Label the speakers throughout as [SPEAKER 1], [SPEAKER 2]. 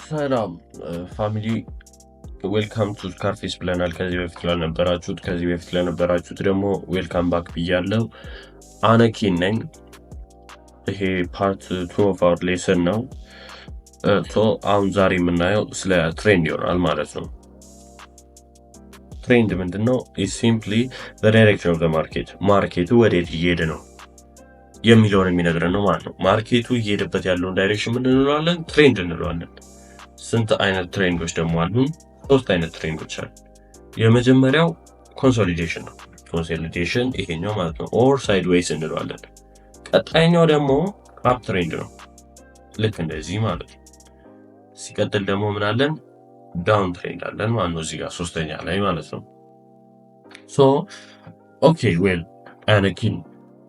[SPEAKER 1] ሰላም ፋሚሊ ዌልካም ቱ ስካርፌስ ብለናል። ከዚህ በፊት ለነበራችሁት ደግሞ ዌልካም ባክ ብያለሁ። አነኪን ነኝ። ይሄ ፓርት 2 ኦፍ አወር ሌሰን ነው። አሁን ዛሬ የምናየው ስለ ትሬንድ ይሆናል ማለት ነው። ትሬንድ ምንድነው? ኢዝ ሲምፕሊ ዘ ዳይሬክሽን ኦፍ ዘ ማርኬቱ ወዴት እየሄደ ነው የሚለውን የሚነግረን ነው ማለት ነው። ማርኬቱ እየሄደበት ያለውን ዳይሬክሽን ምን እንለዋለን? ትሬንድ እንለዋለን። ስንት አይነት ትሬንዶች ደግሞ አሉ? 3 አይነት ትሬንዶች አሉ። የመጀመሪያው ኮንሶሊዴሽን ነው። ኮንሶሊዴሽን ይሄኛው ማለት ነው፣ ኦር ሳይድዌይስ እንለዋለን። ቀጣይኛው ደግሞ አፕ ትሬንድ ነው፣ ልክ እንደዚህ ማለት ነው። ሲቀጥል ደግሞ ምን አለን? ዳውን ትሬንድ አለን ማለት ነው፣ እዚህ ጋር ሶስተኛ ላይ ማለት ነው። ኦኬ ዌል አነኪን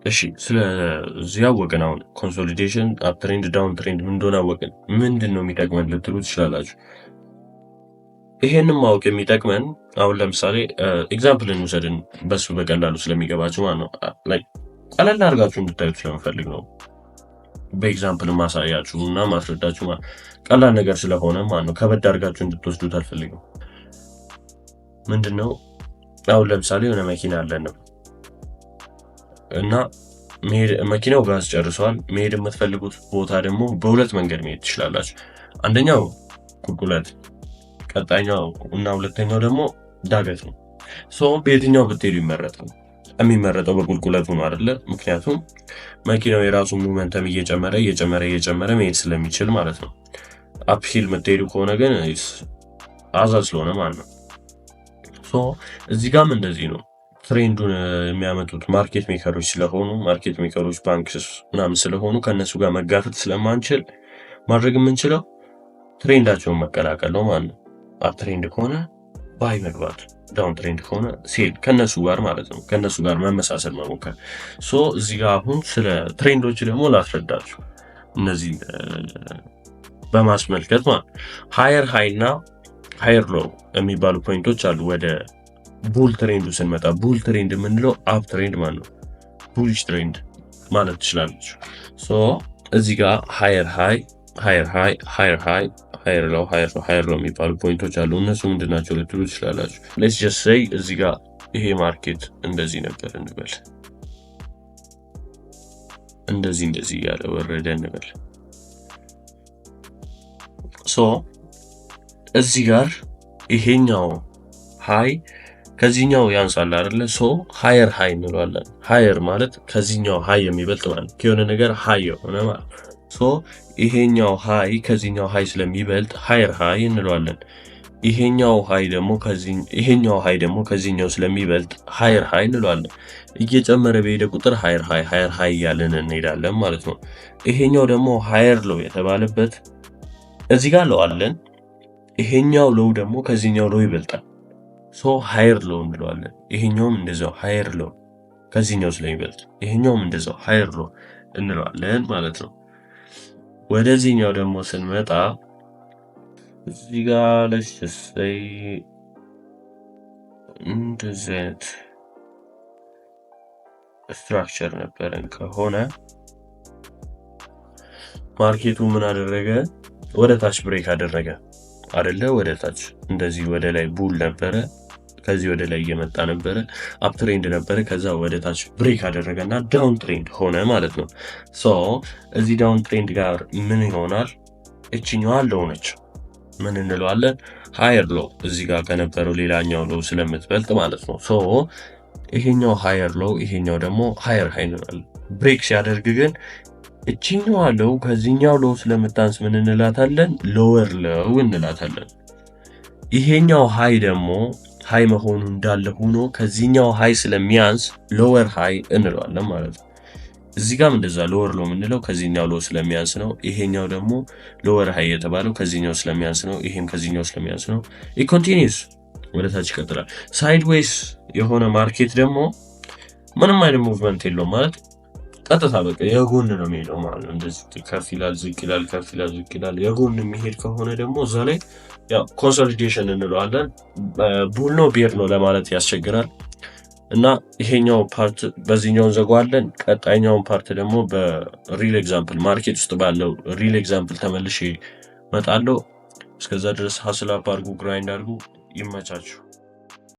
[SPEAKER 1] እሺ፣ ስለዚህ አወቅን። አሁን ኮንሶሊዴሽን፣ አፕ ትሬንድ፣ ዳውን ትሬንድ ምን እንደሆነ አወቅን። ምንድን ነው የሚጠቅመን ልትሉ ትችላላችሁ። ይሄንን ማወቅ የሚጠቅመን አሁን ለምሳሌ ኤግዛምፕል እንውሰድን፣ በሱ በቀላሉ ስለሚገባችሁ ማለት ነው። ቀለል አድርጋችሁ እንድታዩት ስለምፈልግ ነው በኤግዛምፕል ማሳያችሁ እና ማስረዳችሁ። ቀላል ነገር ስለሆነ ማለት ነው፣ ከበድ አድርጋችሁ እንድትወስዱት አልፈልግም። ምንድነው አሁን ለምሳሌ የሆነ መኪና አለን እና መኪናው ጋዝ ጨርሷል። መሄድ የምትፈልጉት ቦታ ደግሞ በሁለት መንገድ መሄድ ትችላላችሁ። አንደኛው ቁልቁለት፣ ቀጣይኛው እና ሁለተኛው ደግሞ ዳገት ነው። በየትኛው ብትሄዱ ይመረጣል? የሚመረጠው በቁልቁለቱ ነው አይደለ? ምክንያቱም መኪናው የራሱ ሞመንተም እየጨመረ መሄድ ስለሚችል ማለት ነው። አፕሂል የምትሄዱ ከሆነ ግን አዛዝ ስለሆነ ማለት ነው። እዚህ ጋርም እንደዚህ ነው። ትሬንዱን የሚያመጡት ማርኬት ሜከሮች ስለሆኑ፣ ማርኬት ሜከሮች ባንክስ ምናምን ስለሆኑ ከነሱ ጋር መጋፈጥ ስለማንችል ማድረግ የምንችለው ትሬንዳቸውን መቀላቀል ነው ማለት ነው። አፕ ትሬንድ ከሆነ ባይ መግባት፣ ዳውን ትሬንድ ከሆነ ሴል ከነሱ ጋር ማለት ነው፣ ከነሱ ጋር መመሳሰል መሞከር። እዚህ ጋር አሁን ስለ ትሬንዶች ደግሞ ላስረዳችሁ እነዚህ በማስመልከት ማለት ሃየር ሃይ እና ሃየር ሎው የሚባሉ ፖይንቶች አሉ። ወደ ቡል ትሬንዱ ስንመጣ ቡል ትሬንድ የምንለው አፕ ትሬንድ ማለት ነው፣ ቡሊሽ ትሬንድ ማለት ትችላለች። እዚህ ጋር ሃየር ሎው የሚባሉ ፖይንቶች አሉ። እነሱ ምንድን ናቸው ልትሉ ትችላላችሁ። ሌትስ ጀስት ሴይ እዚህ ጋር ይሄ ማርኬት እንደዚህ ነበር እንበል፣ እንደዚህ እያለ ወረደ እንበል። እዚህ ጋር ይሄኛው ሃይ ከዚህኛው ያንሳል አይደለ? ሃየር ሃይ እንለዋለን። ሃየር ማለት ከዚህኛው ሃይ የሚበልጥ ማለት ከሆነ ነገር ሃይ የሆነ ማለት ይሄኛው ሃይ ከዚህኛው ሃይ ስለሚበልጥ ሃየር ሃይ እንለዋለን። ይሄኛው ሃይ ደግሞ ከዚህኛው ስለሚበልጥ ሃየር ሃይ እንለዋለን። እየጨመረ በሄደ ቁጥር ሃየር ሃይ እያለን እንሄዳለን ማለት ነው። ይሄኛው ደግሞ ሃየር ሎው የተባለበት እዚህ ጋር ሎው አለን። ይሄኛው ሎው ደግሞ ከዚህኛው ሎው ይበልጣል። ሃየር ሎው እንለዋለን። ይሄኛውም እንደዛው ሃየር ሎው ከዚህኛው ስለሚበልጥ ይሄኛውም እንደዛው ሃየር ሎው እንለዋለን ማለት ነው። ወደዚህኛው ደግሞ ስንመጣ እዚህ ጋር ለሽሰይ እንደዚህ አይነት ስትራክቸር ነበረን ከሆነ ማርኬቱ ምን አደረገ? ወደ ታች ብሬክ አደረገ አይደለ? ወደ ታች እንደዚህ ወደ ላይ ቡል ነበረ፣ ከዚህ ወደ ላይ እየመጣ ነበረ፣ አፕ ትሬንድ ነበረ። ከዛ ወደ ታች ብሬክ አደረገና ዳውን ትሬንድ ሆነ ማለት ነው። እዚህ ዳውን ትሬንድ ጋር ምን ይሆናል? እችኛዋ ሎው ነች። ምን እንለዋለን? ሃየር ሎው። እዚህ ጋር ከነበረው ሌላኛው ሎው ስለምትበልጥ ማለት ነው። ይሄኛው ሃየር ሎው፣ ይሄኛው ደግሞ ሃየር ሃይ እንላለን። ብሬክ ሲያደርግ ግን እችኛዋ ሎው ከዚህኛው ሎው ስለምታንስ ምን እንላታለን? ሎወር ሎው እንላታለን። ይሄኛው ሃይ ደግሞ ሃይ መሆኑ እንዳለ ሆኖ ከዚህኛው ሃይ ስለሚያንስ ሎወር ሃይ እንለዋለን ማለት ነው። እዚህ ጋርም እንደዛ ሎወር ሎው የምንለው ከዚህኛው ሎው ስለሚያንስ ነው። ይሄኛው ደግሞ ሎወር ሃይ የተባለው ከዚህኛው ስለሚያንስ ነው። ይሄም ከዚህኛው ስለሚያንስ ነው። ኮንቲኒዩስ ወደ ታች ይቀጥላል። ሳይድዌይስ የሆነ ማርኬት ደግሞ ምንም አይነት ሙቭመንት የለውም ማለት ቀጥታ በቃ የጎን ነው የሚሄደው ማለት ነው። እንደዚህ ከፍ ይላል፣ ዝቅ ይላል፣ ከፍ ይላል፣ ዝቅ ይላል። የጎን የሚሄድ ከሆነ ደግሞ እዛ ላይ ያው ኮንሶሊዴሽን እንለዋለን። ቡል ነው ቤር ነው ለማለት ያስቸግራል። እና ይሄኛው ፓርት በዚህኛው ዘጓለን። ቀጣይኛውን ፓርት ደግሞ በሪል ኤግዛምፕል ማርኬት ውስጥ ባለው ሪል ኤግዛምፕል ተመልሼ መጣለው። እስከዛ ድረስ ሀስል አፕ አድርጉ፣ ግራይንድ አድርጉ። ይመቻችሁ።